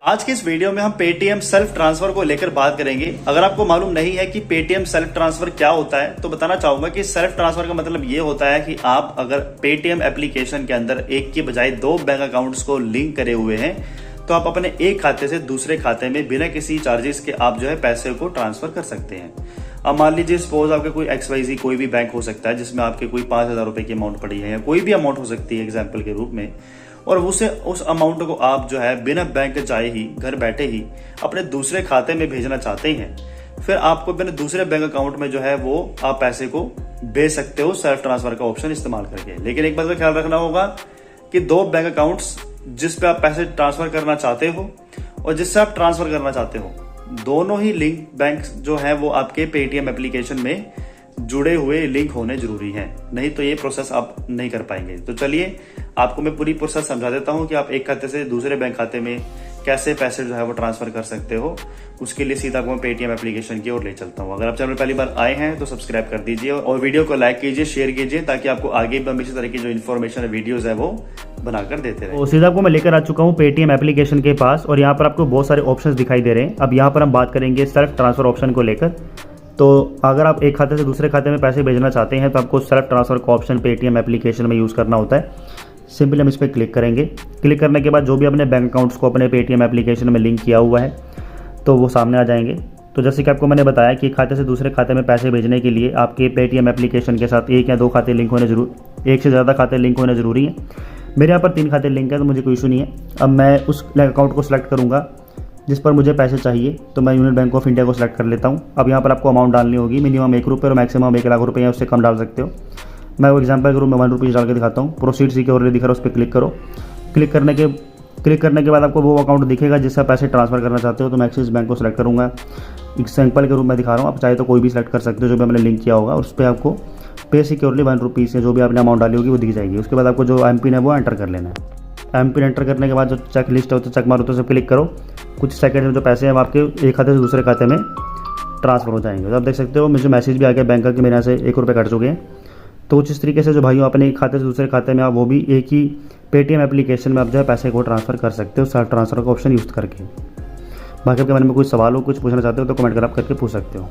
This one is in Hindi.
आज की इस वीडियो में हम पेटीएम सेल्फ ट्रांसफर को लेकर बात करेंगे। अगर आपको मालूम नहीं है कि पेटीएम सेल्फ ट्रांसफर क्या होता है तो बताना चाहूंगा कि सेल्फ ट्रांसफर का मतलब ये होता है कि आप अगर पेटीएम एप्लीकेशन के अंदर एक की बजाय दो बैंक अकाउंट्स को लिंक करे हुए हैं तो आप अपने एक खाते से दूसरे खाते में बिना किसी चार्जेस के आप जो है पैसे को ट्रांसफर कर सकते हैं। अब मान लीजिए सपोज आपके कोई XYZ कोई भी बैंक हो सकता है जिसमें आपके कोई 5,000 रुपए की अमाउंट पड़ी है या कोई भी अमाउंट हो सकती है एग्जाम्पल के रूप में, और उस अमाउंट को आप जो है बिना बैंक जाए ही घर बैठे ही अपने दूसरे खाते में भेजना चाहते हैं, फिर आपको अपने दूसरे बैंक अकाउंट में जो है वो आप पैसे को भेज सकते हो सेल्फ ट्रांसफर का ऑप्शन इस्तेमाल करके। लेकिन एक बात का ख्याल रखना होगा कि दो बैंक अकाउंट्स जिस पे आप पैसे ट्रांसफर करना चाहते हो और जिससे आप ट्रांसफर करना चाहते हो दोनों ही लिंक बैंक जो है वो आपके पेटीएम एप्लीकेशन में जुड़े हुए लिंक होने जरूरी हैं, नहीं तो ये प्रोसेस आप नहीं कर पाएंगे। तो चलिए आपको मैं पूरी प्रोसेस समझा देता हूं कि आप एक खाते से दूसरे बैंक खाते में कैसे पैसे जो है वो ट्रांसफर कर सकते हो। उसके लिए सीधा आपको मैं पेटीएम एप्लीकेशन की ओर ले चलता हूं। अगर आप चैनल पहली बार आए हैं तो सब्सक्राइब कर दीजिए और वीडियो को लाइक कीजिए, शेयर कीजिए ताकि आपको आगे भी हम इसी तरह की जो इन्फॉर्मेशन वीडियोज है वो बनाकर देते रहे। तो सीधा आपको मैं लेकर आ चुका हूँ पेटीएम एप्लीकेशन के पास और यहाँ पर आपको बहुत सारे ऑप्शंस दिखाई दे रहे हैं। अब यहाँ पर हम बात करेंगे सेल्फ ट्रांसफर ऑप्शन को लेकर। तो अगर आप एक खाते से दूसरे खाते में पैसे भेजना चाहते हैं तो आपको सेल्फ ट्रांसफर का ऑप्शन पेटीएम एप्लीकेशन में यूज़ करना होता है। सिंपली हम इस पर क्लिक करेंगे। क्लिक करने के बाद जो भी अपने बैंक अकाउंट्स को अपने पेटीएम एप्लीकेशन में लिंक किया हुआ है तो वो सामने आ जाएंगे। तो जैसे कि आपको मैंने बताया कि खाते से दूसरे खाते में पैसे भेजने के लिए आपके पेटीएम एप्लीकेशन के साथ एक या दो खाते लिंक होने एक से ज़्यादा खाते लिंक होने ज़रूरी है। मेरे यहाँ पर 3 खाते लिंक है तो मुझे कोई इशू नहीं है। अब मैं उस अकाउंट को सिलेक्ट करूँगा जिस पर मुझे पैसे चाहिए, तो मैं यूनियन बैंक ऑफ इंडिया को सिलेक्ट कर लेता हूँ। अब यहाँ पर आपको अमाउंट डालनी होगी, मिनिमम 1 रुपये और मैक्सिमम 1 लाख रुपये या उससे कम डाल सकते हो। मैं वो एग्जाम्पल के रूप में 1 रुपीज़ डाल के दिखाता हूँ। प्रोसीड सिक्योरली दिखा रहा है, उस पर क्लिक करो। क्लिक करने के बाद आपको वो अकाउंट दिखेगा जिससे पैसे ट्रांसफर करना चाहते हो। तो मैं एक्सिस बैंक को सिलेक्ट करूँगा, एग्जाम्पल के रूप में दिखा रहा हूँ। आप चाहे तो कोई भी सिलेक्ट कर सकते हो जो भी हमने लिंक किया होगा। उस पर आपको पे सिक्योरली 1 रुपीज़ से जो भी आपने अमाउंट डाली होगी वो दिख जाएगी। उसके बाद आपको जो एमपिन है वो एंटर कर लेना है। एमपिन एंटर करने के बाद जो चेक लिस्ट होता है चेक मारो तो सब क्लिक करो। कुछ सेकंड में जो पैसे हैं आपके एक खाते से दूसरे खाते में ट्रांसफर हो जाएंगे। तो आप देख सकते हो मुझे मैसेज भी आ गया बैंक का कि मेरे यहाँ से 1 रुपये कट चुके हैं। तो कुछ इस तरीके से जो भाइयों अपने एक खाते से दूसरे खाते में आप वो भी एक ही पेटीएम एप्लीकेशन में आप जो है पैसे को ट्रांसफर कर सकते हो सेल्फ ट्रांसफर का ऑप्शन यूज़ करके। बाकी आपके मन में कोई सवाल हो, कुछ पूछना चाहते हो तो कमेंट कर आप करके पूछ सकते हो।